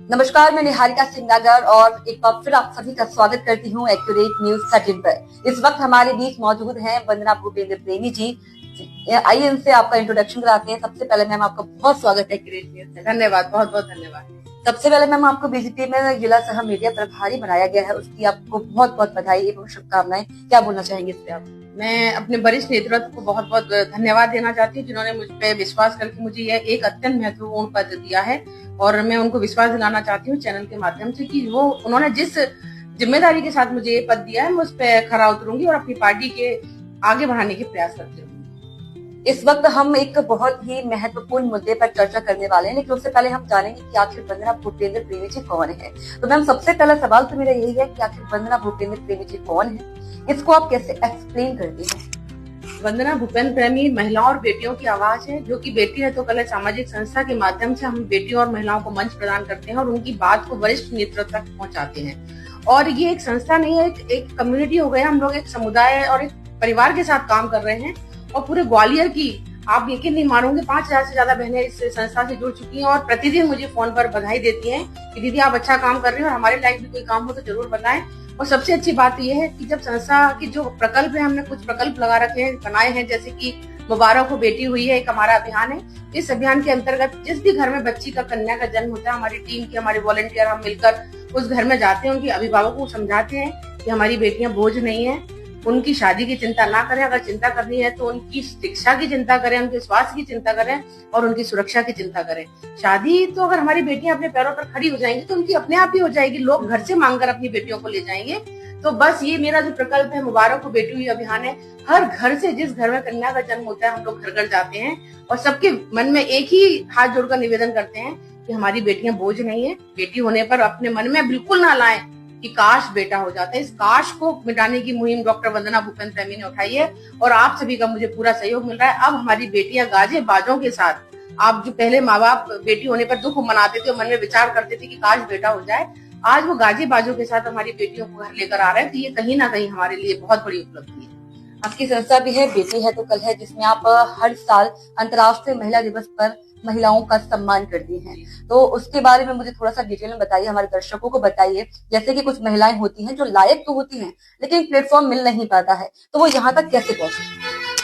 नमस्कार, मैं निहारिका सिंगागर और एक बार फिर आप सभी का स्वागत करती हूँ एक्यूरेट न्यूज 13 पर। इस वक्त हमारे बीच मौजूद हैं वंदना भूपेंद्र प्रेमी जी। आइए इनसे आपका इंट्रोडक्शन कराते हैं। सबसे पहले मैम आपका बहुत स्वागत है एक्यूरेट न्यूज में। धन्यवाद, बहुत बहुत धन्यवाद। सबसे पहले मैम आपको बीजेपी में जिला सह मीडिया प्रभारी बनाया गया है, उसकी आपको बहुत बहुत बधाई एवं शुभकामनाएं। क्या बोलना चाहेंगे इस पे आप? मैं अपने वरिष्ठ नेतृत्व को बहुत बहुत धन्यवाद देना चाहती हूँ, जिन्होंने मुझ पे विश्वास करके मुझे यह एक अत्यंत महत्वपूर्ण पद दिया है। और मैं उनको विश्वास दिलाना चाहती हूँ चैनल के माध्यम से कि उन्होंने जिस जिम्मेदारी के साथ मुझे ये पद दिया है, मैं उस पर खरा उतरूंगी और अपनी पार्टी के आगे बढ़ाने के प्रयास करती हूँ। इस वक्त हम एक बहुत ही महत्वपूर्ण मुद्दे पर चर्चा करने वाले हैं, लेकिन उससे पहले हम जानेंगे कि आखिर वंदना भूपेंद्र प्रेमी जी कौन है। तो मैम सबसे पहला सवाल तो मेरा यही है कि आखिर वंदना भूपेंद्र प्रेमी जी कौन है, इसको आप कैसे एक्सप्लेन करती हैं? वंदना भूपेंद्र प्रेमी महिलाओं और बेटियों की आवाज है, जो कि बेटी है तो कल सामाजिक संस्था के माध्यम से हम बेटियों और महिलाओं को मंच प्रदान करते हैं और उनकी बात को वरिष्ठ नेतृत्व तक पहुंचाते हैं। और ये एक संस्था नहीं है, एक कम्युनिटी हो गया। हम लोग एक समुदाय और एक परिवार के साथ काम कर रहे हैं और पूरे ग्वालियर की, आप यकीन नहीं मानोगे, 5000 से ज्यादा बहनें इस संस्था से जुड़ चुकी हैं और प्रतिदिन मुझे फोन पर बधाई देती हैं कि दीदी आप अच्छा काम कर रहे हो और हमारे लायक भी कोई काम हो तो जरूर बताएं। और सबसे अच्छी बात यह है कि जब संस्था की जो प्रकल्प है, हमने कुछ प्रकल्प लगा रखे हैं, बनाए हैं, जैसे कि मुबारक हो बेटी हुई है, एक हमारा अभियान है। इस अभियान के अंतर्गत जिस भी घर में बच्ची का, कन्या का जन्म होता है, हमारी टीम के, हमारे वॉलंटियर हम मिलकर उस घर में जाते हैं, उनके अभिभावकों को समझाते हैं कि हमारी बेटियां बोझ नहीं है, उनकी शादी की चिंता ना करें, अगर चिंता करनी है तो उनकी शिक्षा की चिंता करें, उनके स्वास्थ्य की चिंता करें और उनकी सुरक्षा की चिंता करें। शादी तो अगर हमारी बेटियां अपने पैरों पर खड़ी हो जाएंगी तो उनकी अपने आप ही हो जाएगी, लोग घर से मांगकर अपनी बेटियों को ले जाएंगे। तो बस ये मेरा जो प्रकल्प है, मुबारक हो बेटी हुई अभियान है, हर घर से, जिस घर में कन्या का जन्म होता है, हम लोग घर घर जाते हैं और सबके मन में एक ही हाथ जोड़कर निवेदन करते हैं कि हमारी बेटियां बोझ नहीं है। बेटी होने पर अपने मन में बिल्कुल ना लाएं कि काश बेटा हो जाता है। इस काश को मिटाने की मुहिम डॉक्टर वंदना भूपेंद्र प्रेमी ने उठाई है और आप सभी का मुझे पूरा सहयोग मिल रहा है। अब हमारी बेटियां गाजे बाजों के साथ, आप जो पहले माँ बाप बेटी होने पर दुख मनाते थे और मन में विचार करते थे कि काश बेटा हो जाए, आज वो गाजे बाजों के साथ हमारी बेटियों को घर लेकर आ रहे हैं। तो ये कहीं ना कहीं हमारे लिए बहुत बड़ी उपलब्धि है। आपकी संस्था भी है बेटी है तो कल है, जिसमें आप हर साल अंतर्राष्ट्रीय महिला दिवस पर महिलाओं का सम्मान करती हैं। तो उसके बारे में मुझे थोड़ा सा डिटेल में बताइए, हमारे दर्शकों को बताइए। जैसे कि कुछ महिलाएं होती हैं जो लायक तो होती हैं लेकिन प्लेटफॉर्म मिल नहीं पाता है, तो वो यहाँ तक कैसे पहुंचे?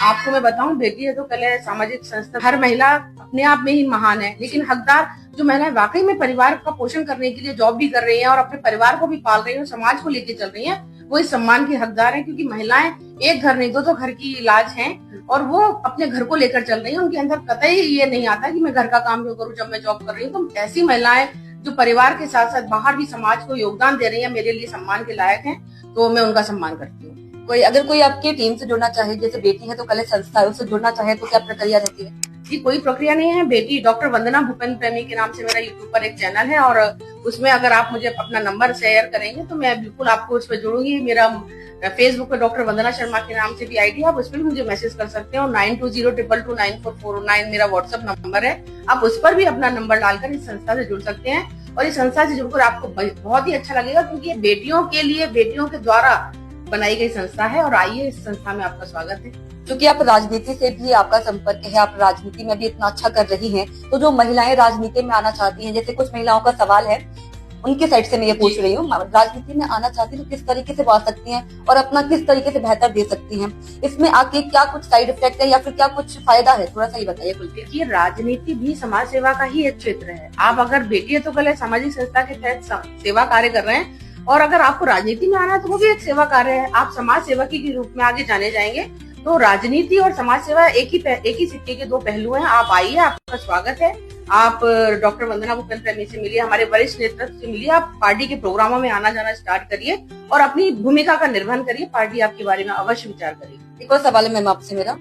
आपको मैं बताऊं, बेटी है तो कल है सामाजिक संस्था, हर महिला अपने आप में ही महान है, लेकिन हकदार जो महिलाएं वाकई में परिवार का पोषण करने के लिए जॉब भी कर रही हैं और अपने परिवार को भी पाल रही हैं और समाज को लेके चल रही हैं, वो इस सम्मान की हकदार है। क्योंकि महिलाएं एक घर नहीं, दो घर की इलाज हैं और वो अपने घर को लेकर चल रही है। उनके अंदर कतई ये नहीं आता कि मैं घर का काम क्यों करूं जब मैं जॉब कर रही हूँ। तो ऐसी महिलाएं जो परिवार के साथ साथ बाहर भी समाज को योगदान दे रही है, मेरे लिए सम्मान के लायक है, तो मैं उनका सम्मान करती हूँ। अगर कोई आपकी टीम से जुड़ना चाहे, जैसे बेटी है तो कल संस्था है, उससे जुड़ना चाहे तो क्या प्रक्रिया रहती है? जी, कोई प्रक्रिया नहीं है। बेटी डॉक्टर वंदना भूपेंद्र प्रेमी के नाम से मेरा यूट्यूब पर एक चैनल है और उसमें अगर आप मुझे अपना नंबर शेयर करेंगे तो मैं बिल्कुल आपको उस पर जोड़ूंगी। मेरा फेसबुक पे डॉक्टर वंदना शर्मा के नाम से भी आईडी, आप उस पर भी मुझे मैसेज कर सकते हो। 9202229449 मेरा व्हाट्सएप नंबर है, आप उस पर भी अपना नंबर डालकर इस संस्था से जुड़ सकते हैं। और इस संस्था से जुड़कर आपको बहुत ही अच्छा लगेगा, क्योंकि ये बेटियों के लिए, बेटियों के द्वारा बनाई गई संस्था है। और आइए, इस संस्था में आपका स्वागत है। क्योंकि आप राजनीति से भी आपका संपर्क है, आप राजनीति में भी इतना अच्छा कर रही हैं, तो जो महिलाएं राजनीति में आना चाहती हैं, जैसे कुछ महिलाओं का सवाल है, उनकी साइड से मैं ये पूछ रही हूँ, राजनीति में आना चाहती है तो किस तरीके से आ सकती हैं और अपना किस तरीके से बेहतर दे सकती हैं? इसमें आके क्या कुछ साइड इफेक्ट है या फिर क्या कुछ फायदा है, थोड़ा सा ही बताइए। देखिए, राजनीति भी समाज सेवा का ही एक क्षेत्र है। आप अगर बेटी है तो कल सामाजिक संस्था के तहत सेवा कार्य कर रहे हैं और अगर आपको राजनीति में आना है तो वो भी एक सेवा कार्य है। आप समाज सेवकी के रूप में आगे जाने जाएंगे। तो राजनीति और समाज सेवा एक ही सिक्के के दो पहलू हैं। आप आइए, आपका स्वागत है। आप डॉक्टर वंदना भूपेंद्र प्रेमी से मिलिए, हमारे वरिष्ठ नेतृत्व से मिलिए, आप पार्टी के प्रोग्रामों में आना जाना स्टार्ट करिए और अपनी भूमिका का निर्वहन करिए। पार्टी आपके बारे में अवश्य विचार करेगी। एक और सवाल है मैम आपसे मेरा,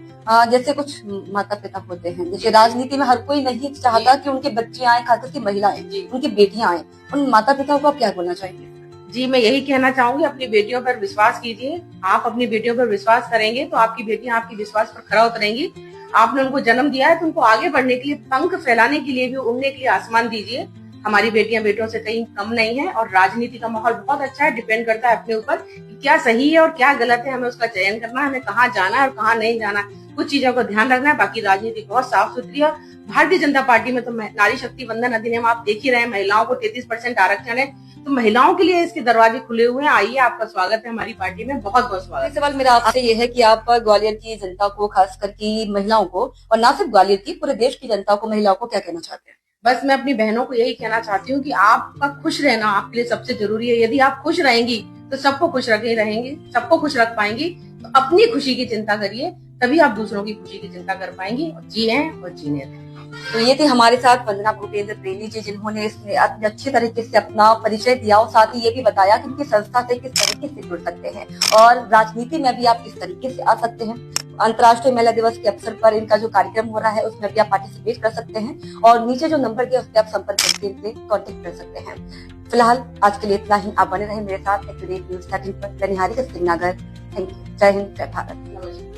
जैसे कुछ माता पिता होते हैं, जैसे राजनीति में हर कोई नहीं चाहता कि उनके बच्चे आए, खासकर की महिलाएं, उनकी बेटियां आए, उन माता पिता को आप क्या बोलना चाहेंगे? जी, मैं यही कहना चाहूंगी, अपनी बेटियों पर विश्वास कीजिए। आप अपनी बेटियों पर विश्वास करेंगे तो आपकी बेटियां आपकी विश्वास पर खरा उतरेंगी। आपने उनको जन्म दिया है तो उनको आगे बढ़ने के लिए, पंख फैलाने के लिए भी, उड़ने के लिए आसमान दीजिए। हमारी बेटियां बेटों से कहीं कम नहीं है और राजनीति का माहौल बहुत अच्छा है। डिपेंड करता है अपने ऊपर कि क्या सही है और क्या गलत है, हमें उसका चयन करना है, हमें कहाँ जाना है और कहाँ नहीं जाना। कुछ चीजों का ध्यान रखना है, बाकी राजनीति बहुत साफ सुथरी है। भारतीय जनता पार्टी में तो नारी शक्ति वंदन अधिनियम आप देख ही रहे हैं, महिलाओं को 33% आरक्षण है, तो महिलाओं के लिए इसके दरवाजे खुले हुए हैं। आइए, आपका स्वागत है हमारी पार्टी में, बहुत बहुत स्वागत। सवाल मेरा आपसे ये है कि आप ग्वालियर की जनता को, खास करके महिलाओं को, और ना सिर्फ ग्वालियर की, पूरे देश की जनता को, महिलाओं को क्या कहना चाहते हैं? बस मैं अपनी बहनों को यही कहना चाहती हूँ कि आपका खुश रहना आपके लिए सबसे जरूरी है। यदि आप खुश रहेंगी तो सबको खुश रहेंगी, सबको खुश रख पाएंगी। तो अपनी खुशी की चिंता करिए, तभी आप दूसरों की खुशी की चिंता कर पाएंगी, और जिए और जीने दें। तो ये थे हमारे साथ वंदना भूपेंद्र प्रेमी जी, जिन्होंने इसमें अच्छे तरीके से अपना परिचय दिया और साथ ही ये भी बताया कि इनकी संस्था से किस तरीके से जुड़ सकते हैं और राजनीति में भी आप किस तरीके से आ सकते हैं। अंतर्राष्ट्रीय महिला दिवस के अवसर पर इनका जो कार्यक्रम हो रहा है उसमें भी आप पार्टिसिपेट कर सकते हैं और नीचे जो नंबर दिया उस पर आप संपर्क करके इनसे कॉन्टेक्ट कर सकते हैं। फिलहाल आज के लिए इतना ही। आप बने रहे मेरे साथ न्यूज़ 13 पर। निहारिका सिंह नागर। Thank you. जय हिंद, जय भारत।